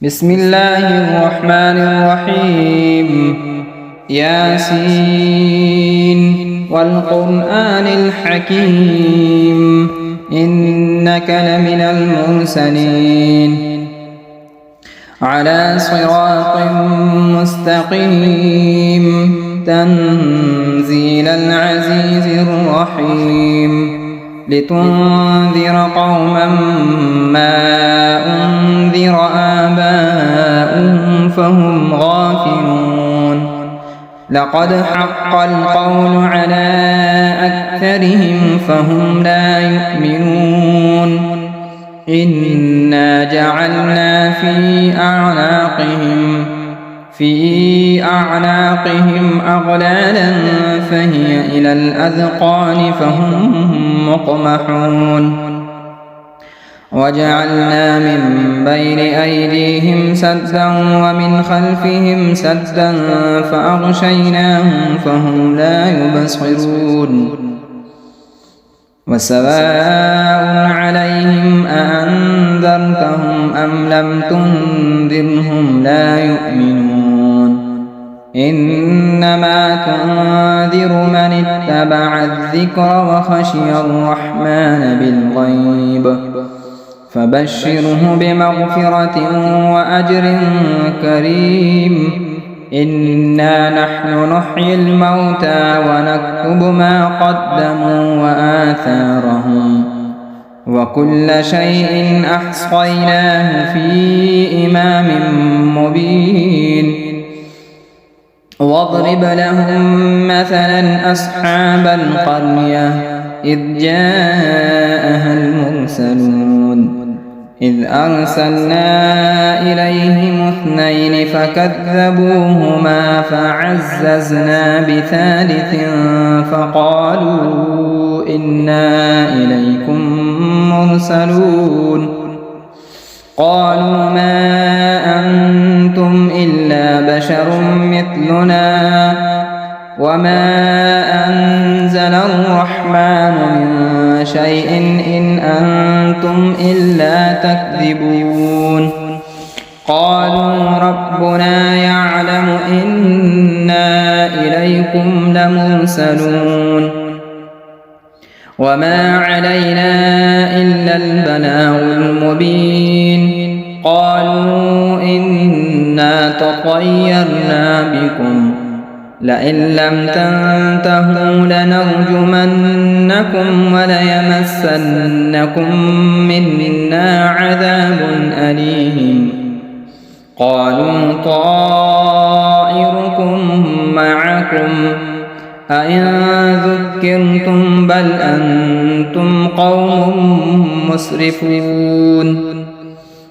بسم الله الرحمن الرحيم. ياسين والقرآن الحكيم إنك لمن المرسلين على صراط مستقيم تنزيل العزيز الرحيم لتنذر قوما ما أنذر آباؤهم فهم غافلون لقد حق القول على أكثرهم فهم لا يؤمنون إنا جعلنا في أعناقهم أغلالا فهي إلى الأذقان فهم مقمحون وجعلنا من بين أيديهم سدا ومن خلفهم سدا فأغشيناهم فهم لا يبصرون وسواء عليهم أأنذرتهم أم لم تنذرهم لا يؤمنون إنما تنذر من اتبع الذكر وخشي الرحمن بالغيب فبشره بمغفرة وأجر كريم إنا نحن نحيي الموتى ونكتب ما قدموا وآثارهم وكل شيء أحصيناه في إمام مبين واضرب لهم مثلا أصحاب القرية إذ جاءها المرسلون إذ أرسلنا إليهم اثنين فكذبوهما فعززنا بثالث فقالوا إنا إليكم مرسلون قالوا ما أنتم إلا بشر مثلنا وما أنزل الرحمن من شيء إن أنتم إلا تكذبون قالوا ربنا يعلم إنا إليكم لمرسلون وما علينا إلا البلاغ المبين قالوا إنا تطيرنا بكم لئن لم تنتهوا لنرجمنكم وليمسنكم منا عذاب أليم قالوا طائركم معكم أئن ذكرتم بل أنتم قوم مسرفون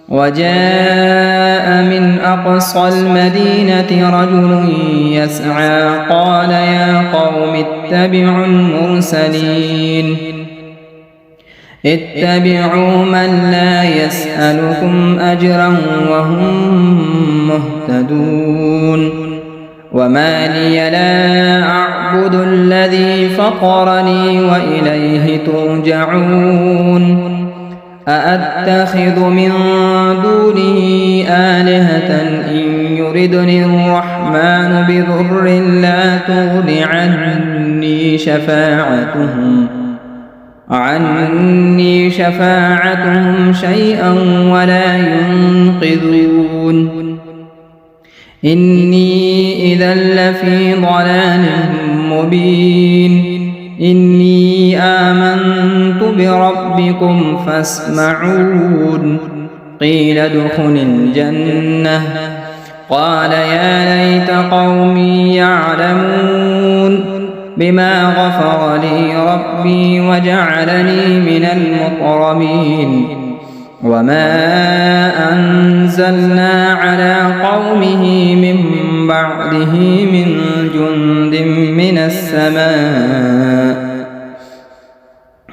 وجاء من أقصى المدينة رجل يسعى قال يا قوم اتبعوا المرسلين اتبعوا من لا يسألكم أجرا وهم مهتدون وما لي لا أعبد الذي فطرني وإليه ترجعون أأتخذ من دونه آلهة إن يردني الرحمن بضر لا تغن عني شفاعتهم شيئا ولا ينقذون إني إذا لفي ضلال مبين إني آمنت بربكم فاسمعون قيل ادخل الجنة قال يا ليت قومي يعلمون بما غفر لي ربي وجعلني من المكرمين وما أنزلنا على قومه من بعده من جند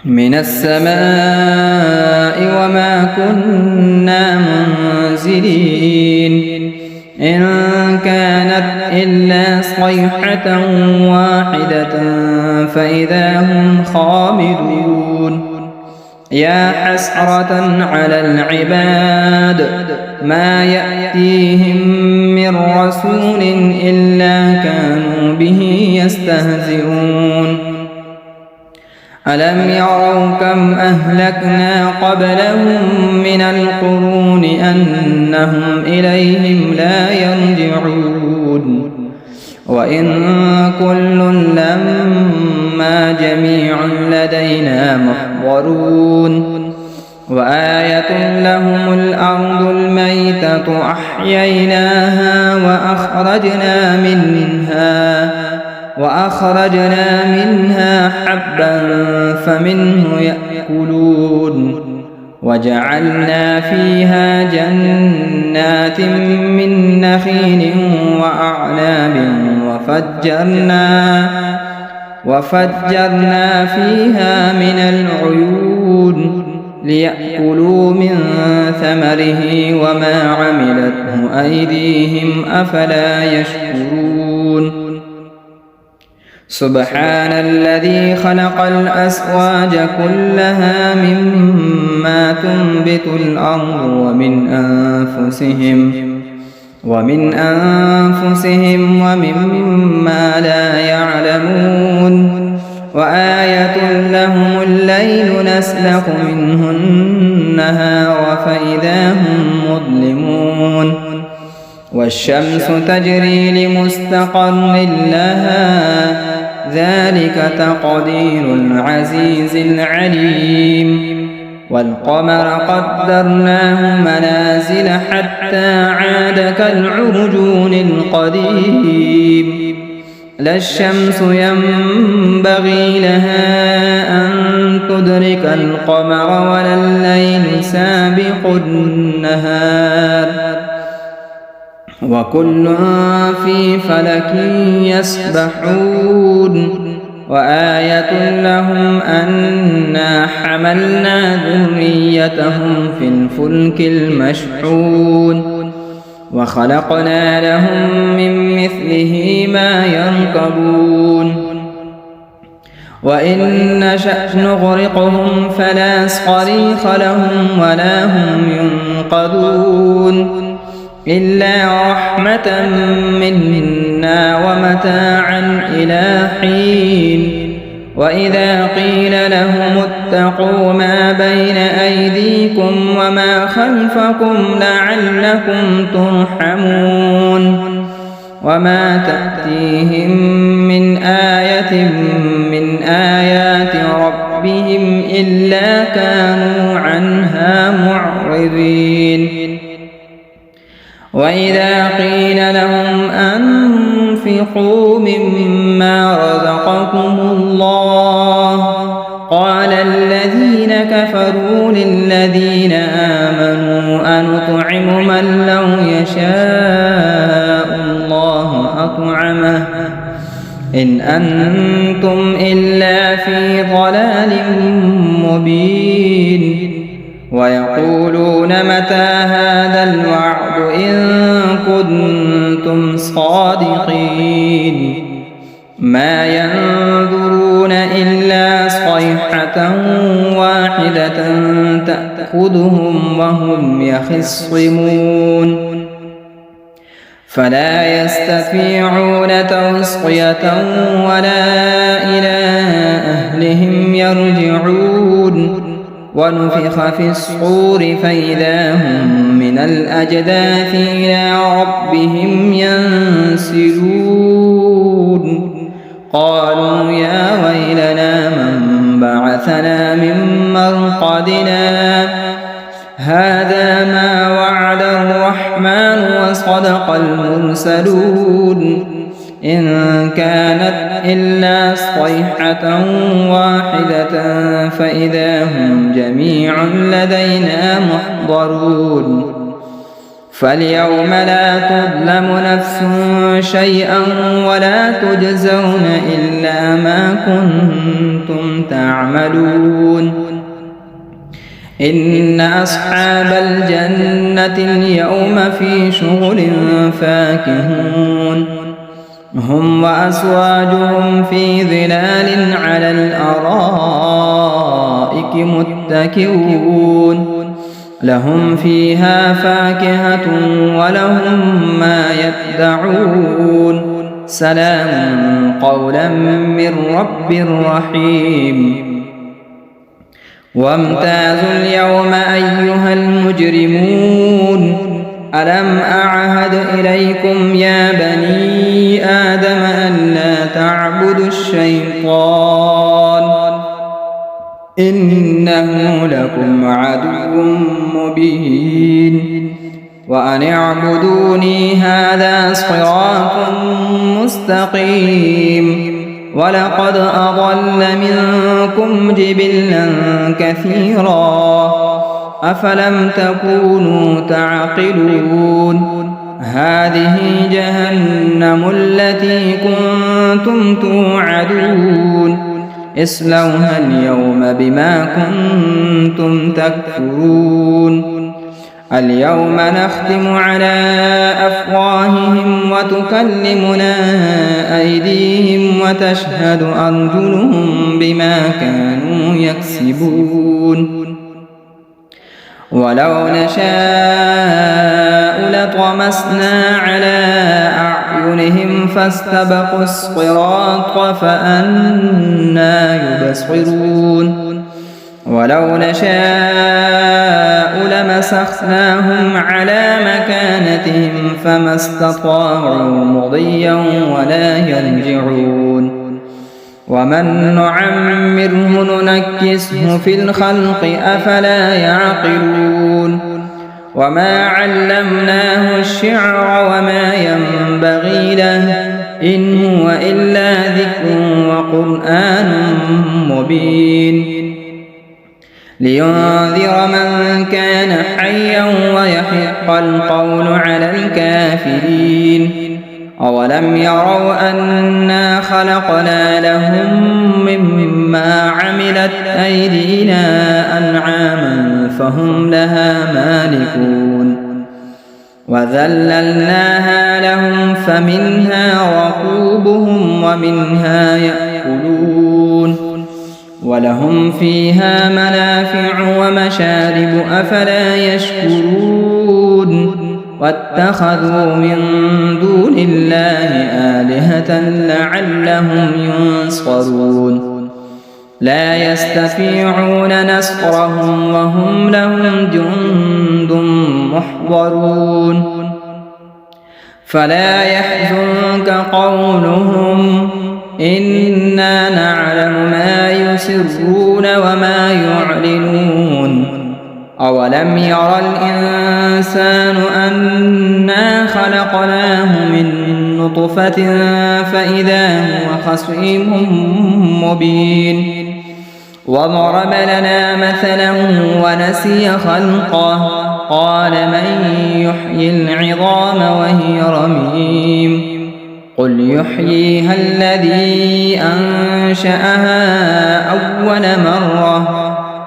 من السماء وما كنا منزلين إن كانت إلا صيحة واحدة فإذا هم خامدون يا حسرة على العباد ما يأتيهم من رسول إلا كانوا به يستهزئون ألم يروا كم أهلكنا قبلهم من القرون أنهم إليهم لا يرجعون وإن كل لما جميع لدينا محضرون وآية لهم الأرض الميتة أحييناها وأخرجنا منها حبا فمنه يأكلون وجعلنا فيها جنات من نخيل وأعناب وفجرنا فيها من العيون ليأكلوا من ثمره وما عملته أيديهم أفلا يشكرون سبحان الذي خلق الأزواج كلها مما تنبت الأرض ومن أنفسهم ومما لا يعلمون وآية لهم الليل نسلخ منه النهار فإذا هم مظلمون والشمس تجري لمستقر لها ذلك تقدير العزيز العليم والقمر قدرناه منازل حتى عاد كالعرجون القديم لا الشمس ينبغي لها أن تدرك القمر ولا الليل سابق النهار وكل في فلك يسبحون وآية لهم أنا حملنا ذريتهم في الفلك المشحون وخلقنا لهم من مثله ما يركبون وإن نشأ نغرقهم فلا صريخ لهم ولا هم ينقذون إلا رحمة منا ومتاعا إلى حين وإذا قيل لهم اتقوا ما بين أيديكم وما خلفكم لعلكم ترحمون وما تأتيهم من آية من آيات ربهم إلا كانوا عنها معرضين وإذا قيل لهم أنفقوا مما رزقكم الله قال الذين كفروا للذين آمنوا أنطعم من لو يشاء الله أطعمه إن أنتم إلا في ضلال مبين ويقولون متى هذا الوعد إن كنتم صادقين ما ينظرون إلا صيحة واحدة تأخذهم وهم يخصمون فلا يستطيعون توصية ولا إلى أهلهم يرجعون ونفخ في الصور فإذا هم من الأجداث إلى ربهم ينسلون قالوا يا ويلنا من بعثنا من مرقدنا هذا ما وعد الرحمن وصدق المرسلون إن كانت إلا صيحة واحدة فإذا هم جميع لدينا محضرون فاليوم لا تظلم نفس شيئا ولا تجزون إلا ما كنتم تعملون إن أصحاب الجنة اليوم في شغل فاكهون هم وأزواجهم في ظلال على الأرائك الأرائك متكئون لهم فيها فاكهة ولهم ما يدعون سلام قولا من رب رحيم وامتازوا اليوم أيها المجرمون ألم أعهد إليكم يا بني آدم ألا تعبدوا الشيطان إنه لكم عدو مبين وأن اعبدوني هذا صراط مستقيم ولقد أضل منكم جبلا كثيرا أفلم تكونوا تعقلون هذه جهنم التي كنتم توعدون اصلوها اليوم بما كنتم تكفرون اليوم نختم على أفواههم وتكلمنا أيديهم وتشهد أرجلهم بما كانوا يكسبون ولو نشاء لطمسنا على أعينهم فاستبقوا الصراط فأنى يبصرون ولو نشاء لمسخناهم على مكانتهم فما استطاعوا مضيا ولا يرجعون ومن نعمره ننكسه في الخلق أفلا يعقلون وما علمناه الشعر وما ينبغي له إن هو إلا ذكر وقرآن مبين لينذر من كان حيا ويحق القول على الكافرين أولم يروا أنا خلقنا لهم مما عملت أيدينا أنعاما فهم لها مالكون وذللناها لهم فمنها ركوبهم ومنها يأكلون ولهم فيها منافع ومشارب أفلا يشكرون واتخذوا من دون الله آلهة لعلهم ينصرون لا يستطيعون نصرهم وهم لهم جند محضرون فلا يحزنك قولهم إنا نعلم ما يسرون وما يعلنون أولم ير الإنسان أنا خلقناه من نطفة فإذا هو خصيم مبين وضرب لنا مثلا ونسي خلقه قال من يحيي العظام وهي رميم قل يحييها الذي أنشأها أول مرة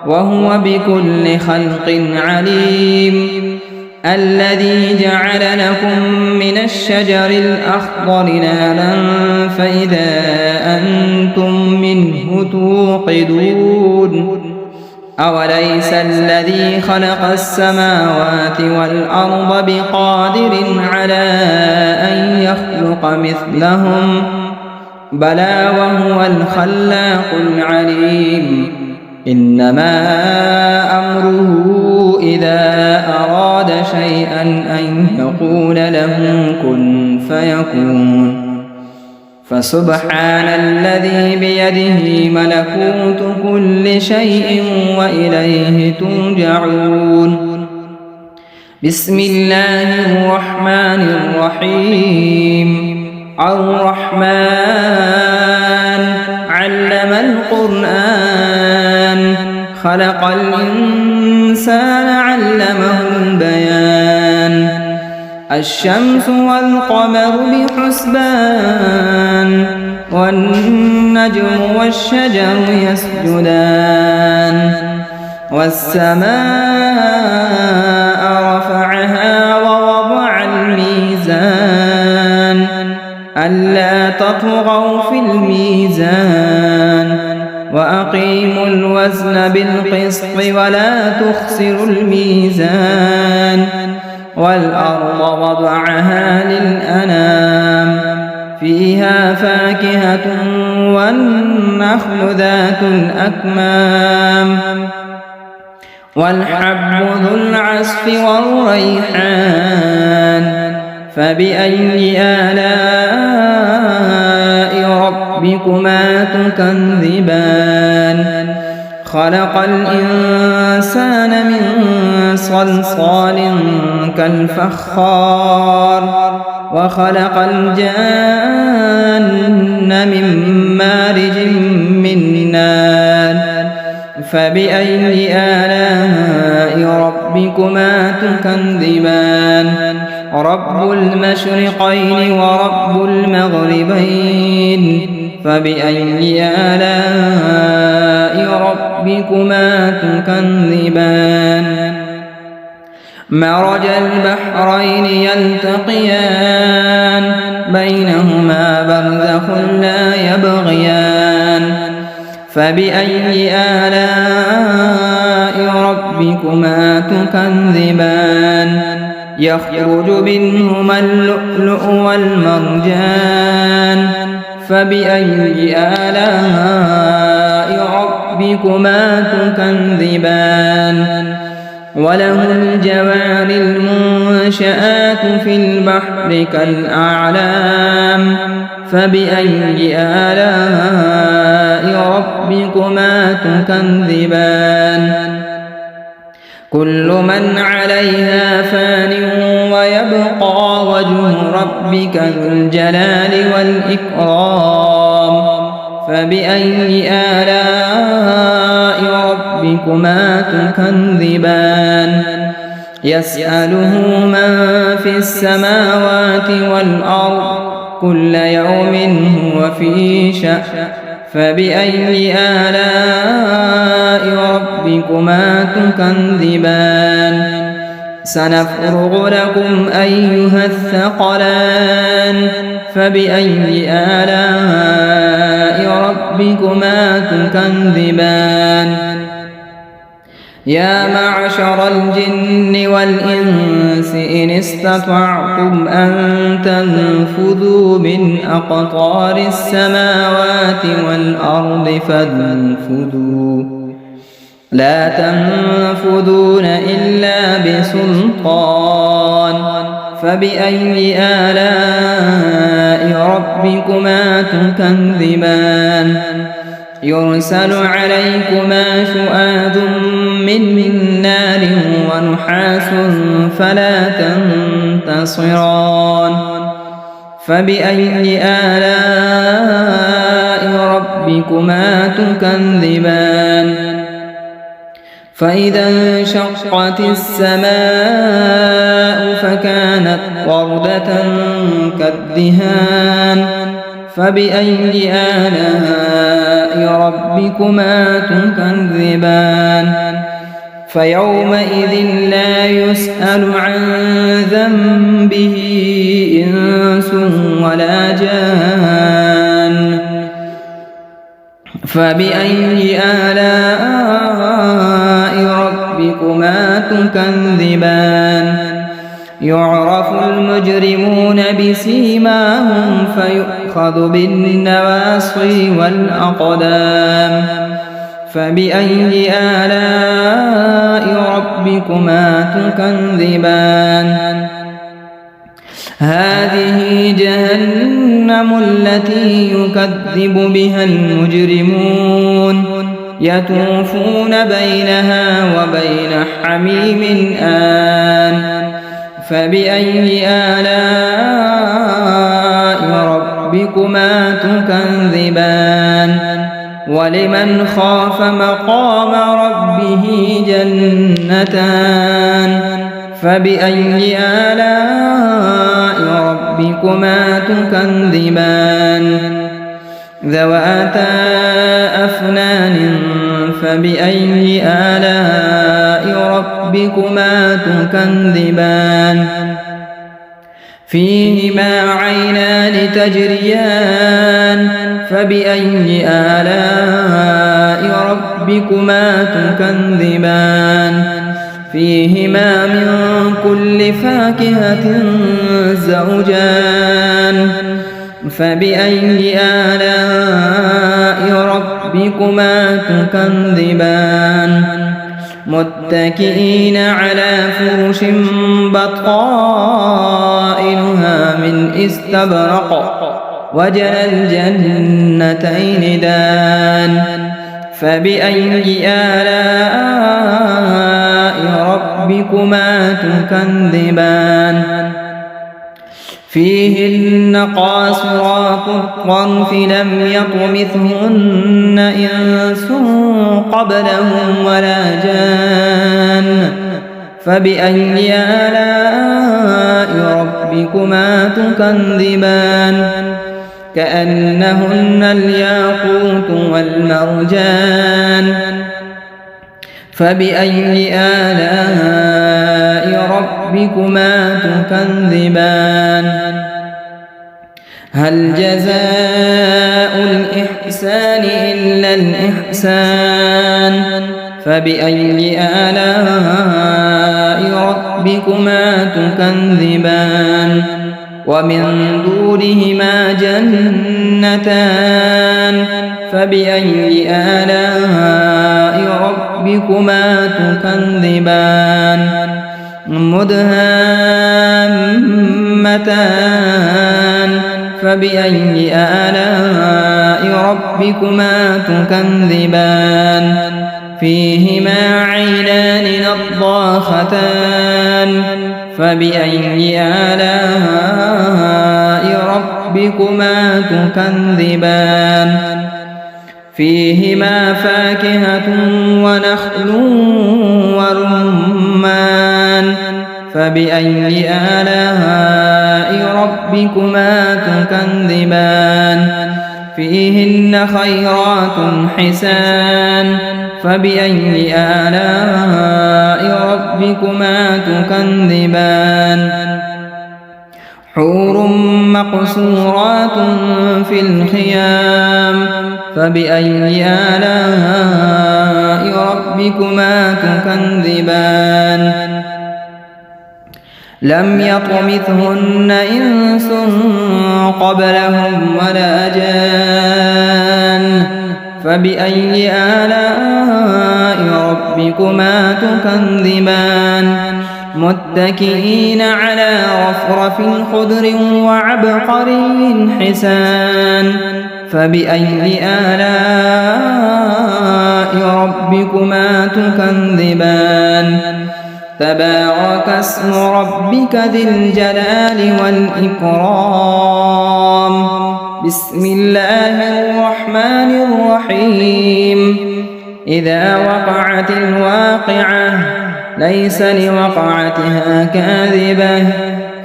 وهو بكل خلق عليم الذي جعل لكم من الشجر الأخضر نارا فإذا أنتم منه توقدون أوليس الذي خلق السماوات والأرض بقادر على أن يخلق مثلهم بلى وهو الخلاق العليم إنما أمره إذا أراد شيئا أن يقول له كن فيكون فسبحان الذي بيده ملكوت كل شيء وإليه ترجعون بسم الله الرحمن الرحيم الرحمن علم القرآن خلق الإنسان علمه البيان الشمس والقمر بحسبان والنجم والشجر يسجدان والسماء رفعها ووضع الميزان ألا تطغوا في الميزان وأقيموا الوزن بالقسط ولا تخسروا الميزان والأرض وضعها للأنام فيها فاكهة والنخل ذات الأكمام والحب ذو العصف والريحان فبأي آلاء ربكما تكذبان خلق الإنسان من صلصال كالفخار وخلق الجان من مارج من نار فبأي آلاء ربكما تكذبان رب المشرقين ورب المغربين فبأي آلاء ربكما تكذبان مرج البحرين يلتقيان بينهما برزخ لا يبغيان فبأي آلاء ربكما تكذبان يخرج منهما اللؤلؤ والمرجان فبأي آلاء ربكما تكذبان وله الجوار المنشآت في البحر كالأعلام فبأي آلاء ربكما تكذبان كل من عليها فان ويبقى وجه ربك ذو الجلال والإكرام فبأي آلاء ربكما تكذبان يسأله من في السماوات والأرض كل يوم هو في شأن فبأي آلاء ربكما تكذبان سنفرغ لكم أيها الثقلان فبأي آلاء ربكما تكذبان يا معشر الجن والإنس إن استطعتم أن تنفذوا من أقطار السماوات والأرض فانفذوا لا تنفذون إلا بسلطان فبأي آلاء ربكما تكذبان يرسل عليكما شؤاد من نار ونحاس فلا تنتصران فبأي آلاء ربكما تكذبان فإذا انشقت السماء فكانت وردة كالدهان فبأي آلاء ربكما تكذبان فيومئذ لا يسأل عن ذنبه إنس ولا جان فبأي آلاء ربكما تكذبان يعرف المجرمون بسيماهم فيؤخذ بالنواصي والأقدام فبأي آلاء ربكما تكذبان هذه جهنم التي يكذب بها المجرمون يطوفون بينها وبين حميم آن فبأي آلاء ربكما تكذبان ولمن خاف مقام ربه جنتان فبأي آلاء ربكما تكذبان ذواتا أفنان فبأي آلاء ربكما تكذبان فيهما عينان تجريان فبأي آلاء ربكما تكذبان فيهما من كل فاكهة زوجان فبأي آلاء ربكما تكذبان متكئين على فرش بطائنها من استبرق وجنى الجنتين دان فبأي آلاء ربكما تكذبان فيهن قاصرات الطرف لم يطمثهن إنس قبلهم ولا جان فبأي آلاء ربكما تكذبان كأنهن الياقوت والمرجان فبأي آلاء ربكما تكذبان هل جزاء الإحسان إلا الإحسان فبأي آلاء ربكما تكذبان ومن دونهما جنتان فبأي آلاء ربكما تكذبان مدهامتان فبأي آلاء ربكما تكذبان فيهما عينان نضاختان فبأي آلاء ربكما تكذبان فيهما فاكهة ونخل ورمان فبأي آلاء ربكما تكذبان فيهن خيرات حسان فبأي آلاء ربكما تكذبان حور مقصورات في الخيام فبأي آلاء ربكما تكذبان لم يطمثهن إنس قبلهم ولا جان فبأي آلاء ربكما تكذبان متكئين على رفرف خضر وعبقري حسان فبأي آلاء ربكما تكذبان تبارك اسم ربك ذي الجلال والإكرام بسم الله الرحمن الرحيم إذا وقعت الواقعة ليس لوقعتها كاذبة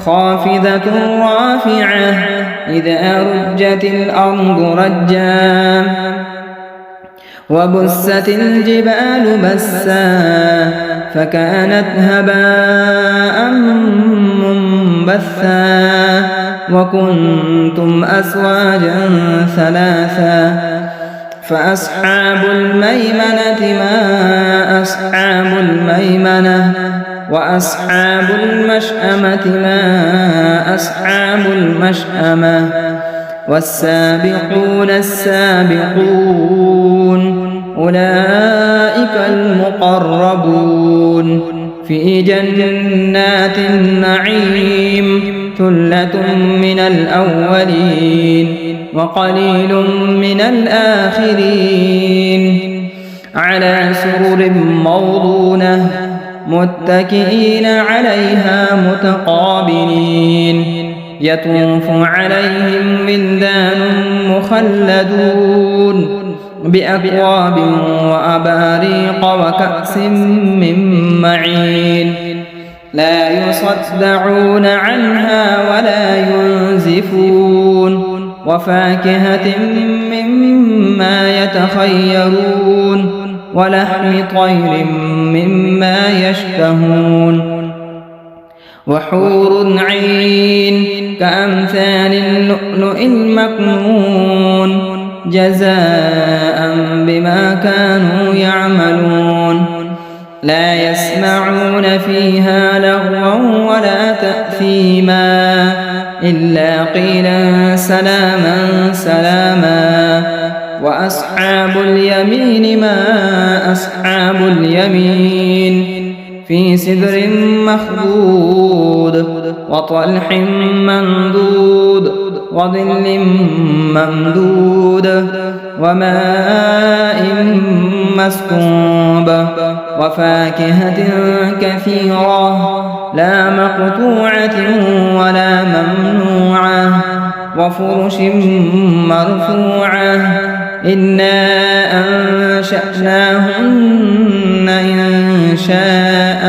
خافضة رافعة إذا رجت الأرض رجا وبست الجبال بسا فكانت هباء منبثا وكنتم أزواجا ثلاثا فأصحاب الميمنة ما أصحاب الميمنة وأصحاب المشأمة ما أصحاب المشأمة والسابقون السابقون أولئك المقربون في جنات النعيم ثلة من الأولين وقليل من الآخرين على سرر موضونة متكئين عليها متقابلين يطوف عليهم ولدان مخلدون بأكواب وأباريق وكأس من معين لا يصدعون عنها ولا ينزفون وفاكهة مما يتخيرون ولحم طير مما يشتهون وحور عين كأمثال اللؤلؤ المكنون جزاء بما كانوا يعملون لا يسمعون فيها لغوا ولا تأثيما إلا قيلا سلاما سلاما وأصحاب اليمين ما أصحاب اليمين في سدر مخضود وطلح منضود وظل ممدود وماء مسكوب وفاكهة كثيرة لا مقطوعة ولا ممنوعة وفرش مرفوعة إنا أنشأناهن إن شاء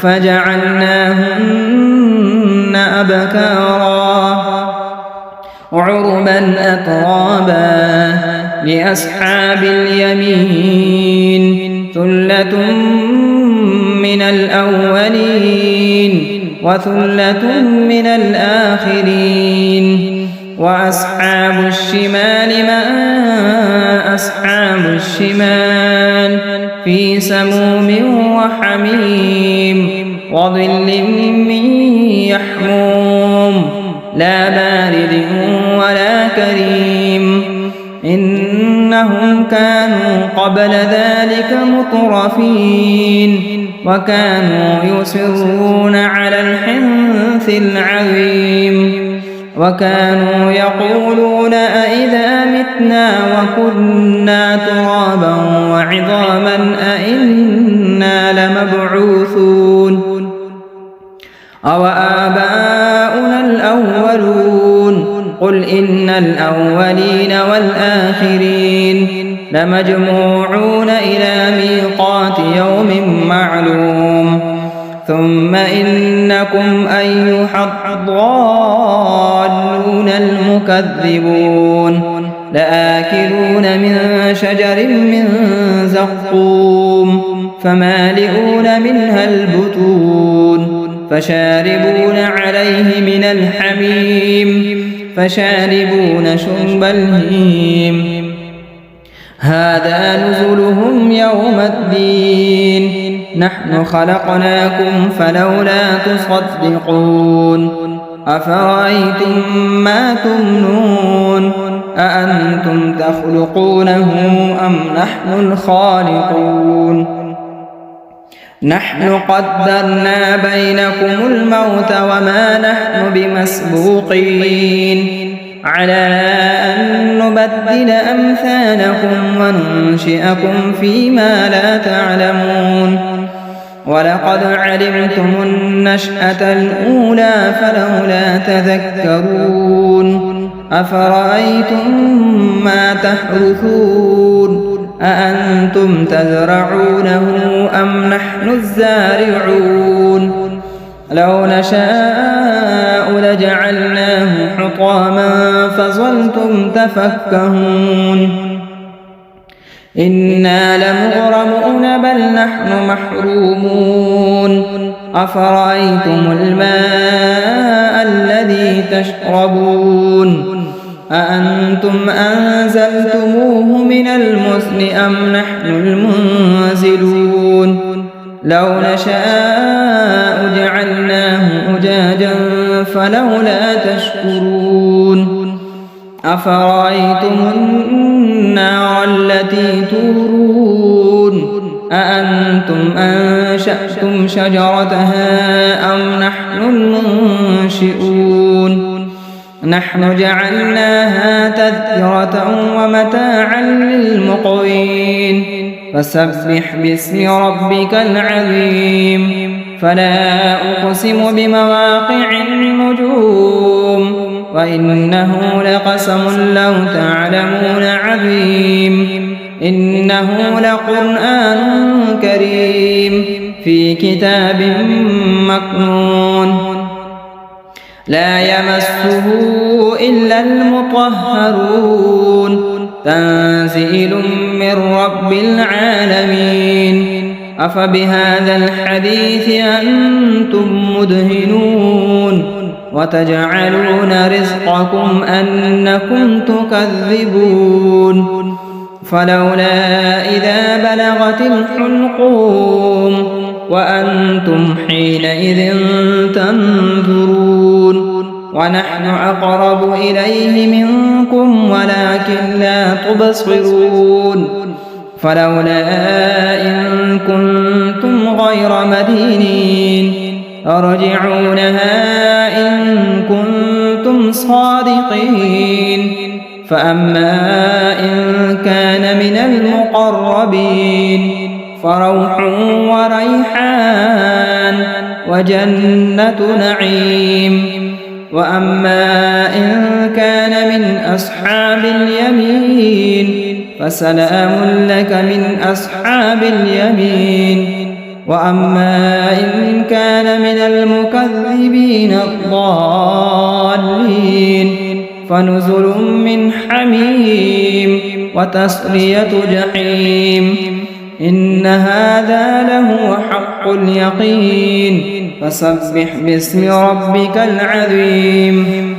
فجعلناهن أبكارا عربا أترابا لأصحاب اليمين ثلة من الأولين وثلة من الآخرين وأصحاب الشمال ما أصحاب الشمال في سموم وحميم وظل من يحموم لا بارد ولا كريم إنهم كانوا قبل ذلك مترفين وكانوا يصرون على الحنث العظيم وكانوا يقولون أئذا متنا وكنا ترابا وعظاما أئنا لمبعوثون أو آباؤنا الأولون قل إن الأولين والآخرين لمجموعون إلى ميقات يوم معلوم ثم إنكم أيها الضالون المكذبون لآكلون من شجر من زقوم فمالئون منها البطون فشاربون عليه من الحميم فشاربون شرب الهيم هذا نزلهم يوم الدين نحن خلقناكم فلولا تصدقون أفرأيتم ما تمنون أأنتم تخلقونه أم نحن الخالقون نحن قدرنا بينكم الموت وما نحن بمسبوقين على أن نبدل أمثالكم وننشئكم فيما لا تعلمون ولقد علمتم النشأة الأولى فلولا تذكرون أفرأيتم ما تحرثون أأنتم تزرعونه أم نحن الزارعون لو نشاء لجعلناه حطاما فظلتم تفكهون إنا لمغرمون بل نحن محرومون أفرأيتم الماء الذي تشربون أأنتم أنزلتموه من المزن أم نحن المنزلون لو نشاء جعلناه أجاجا فلولا تشكرون أفرأيتم النار التي تورون أأنتم أنشأتم شجرتها أم نحن المنشئون نحن جعلناها تذكرة ومتاعا للمقوين فسبح باسم ربك العظيم فلا أقسم بمواقع النجوم وإنه لقسم لو تعلمون عظيم إنه لقرآن كريم في كتاب مكنون لا يمسه إلا المطهرون تنزيل من رب العالمين أفبهذا الحديث أنتم مدهنون وتجعلون رزقكم أنكم تكذبون فلولا إذا بلغت الحلقوم وأنتم حينئذ تنظرون ونحن أقرب إليه منكم ولكن لا تبصرون فلولا إن كنتم غير مدينين ترجعونها إن كنتم صادقين فأما إن كان من المقربين فروح وريحان وجنة نعيم وأما إن كان من أصحاب اليمين فسلام لك من أصحاب اليمين وأما إن كان من المكذبين الضالين فنزل من حميم وتصلية جحيم إن هذا لهو حق اليقين فسبح باسم ربك العظيم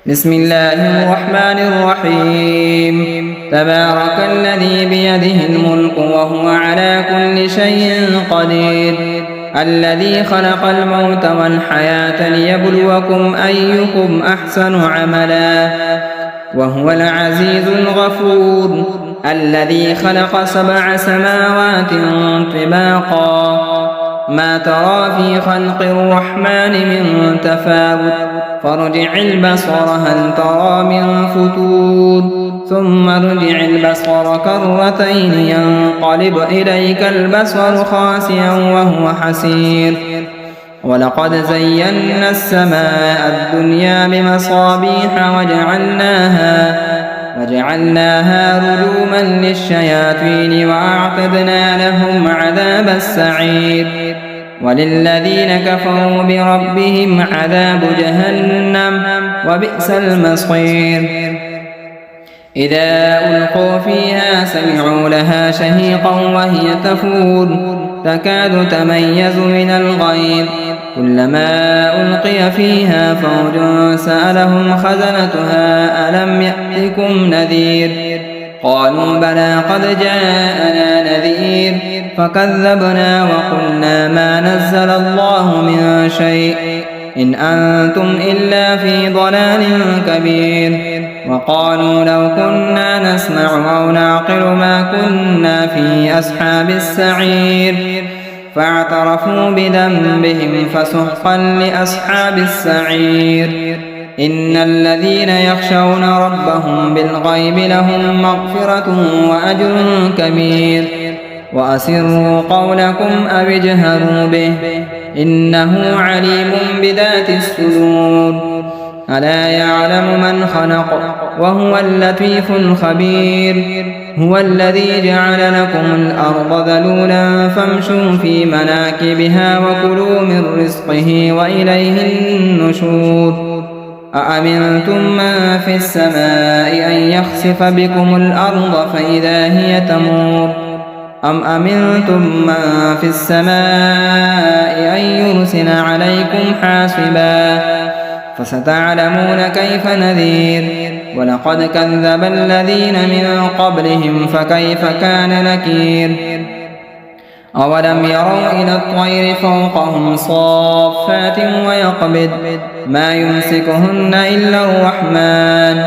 بسم الله الرحمن الرحيم تبارك الذي بيده الملك وهو على كل شيء قدير الذي خلق الموت والحياة ليبلوكم أيكم أحسن عملا وهو العزيز الغفور الذي خلق 7 سماوات طباقا ما ترى في خلق الرحمن من تفاوت فارجع البصر هل ترى من فتور ثم ارجع البصر كرتين ينقلب إليك البصر خاسئا وهو حسير ولقد زينا السماء الدنيا بمصابيح وجعلناها رجوما للشياطين وأعتدنا لهم عذاب السعير وللذين كفروا بربهم عذاب جهنم وبئس المصير إذا ألقوا فيها سمعوا لها شهيقا وهي تفور تكاد تميز من الغيظ كلما ألقي فيها فوج سألهم خزنتها ألم يأتكم نذير قالوا بلى قد جاءنا نذير فكذبنا وقلنا ما نزل الله من شيء إن أنتم إلا في ضلال كبير وقالوا لو كنا نسمع أو نعقل ما كنا في أصحاب السعير فاعترفوا بذنبهم فسحقا لأصحاب السعير إن الذين يخشون ربهم بالغيب لهم مغفرة وأجر كبير وأسروا قولكم أو اجهروا به إنه عليم بذات الصدور ألا يعلم من خلق وهو اللطيف الخبير هو الذي جعل لكم الأرض ذلولا فامشوا في مناكبها وكلوا من رزقه وإليه النشور أأمنتم من في السماء أن يخسف بكم الأرض فإذا هي تمور أم أمنتم من في السماء أن يرسل عليكم حاصبا فستعلمون كيف نذير ولقد كذب الذين من قبلهم فكيف كان نكير أولم يروا إلى الطير فوقهم صافات ويقبض ما يمسكهن إلا الرحمن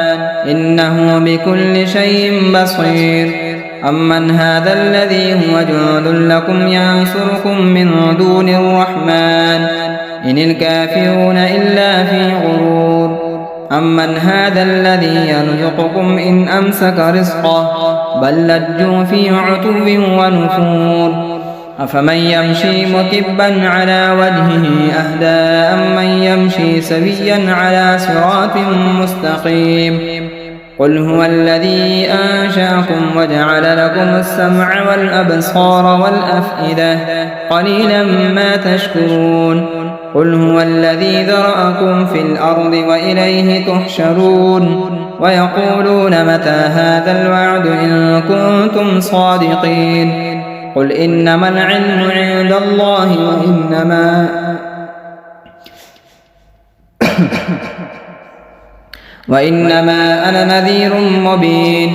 إنه بكل شيء بصير أمن هذا الذي هو جند لكم ينصركم من دون الرحمن إن الكافرون إلا في غرور أمن هذا الذي يرزقكم إن أمسك رزقه بل لجوا في عتو ونفور أفمن يمشي مكبا على وجهه أهدى أمن يمشي سويا على صراط مستقيم قل هو الذي أنشأكم وجعل لكم السمع والأبصار والأفئدة قليلا ما تشكرون قل هو الذي ذرأكم في الأرض وإليه تحشرون ويقولون متى هذا الوعد إن كنتم صادقين قل إنما العلم عند الله وإنما أنا نذير مبين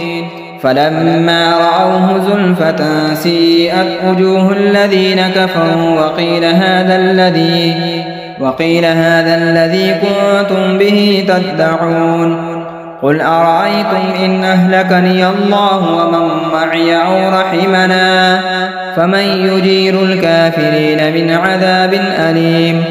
فلما رأوه زلفة سيئت وجوه الذين كفروا وقيل هذا الذي كنتم به تدعون قل أرأيتم إن أهلكني الله ومن معي أو رحمنا فمن يجير الكافرين من عذاب أليم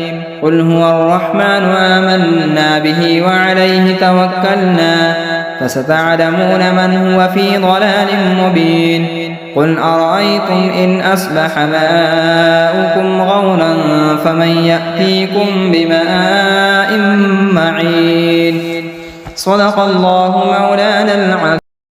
قل هو الرحمن آمنا به وعليه توكلنا فستعلمون من هو في ضلال مبين قل أرأيتم إن أصبح ماؤكم غورا فمن يأتيكم بماء معين صدق الله مولانا العظيم.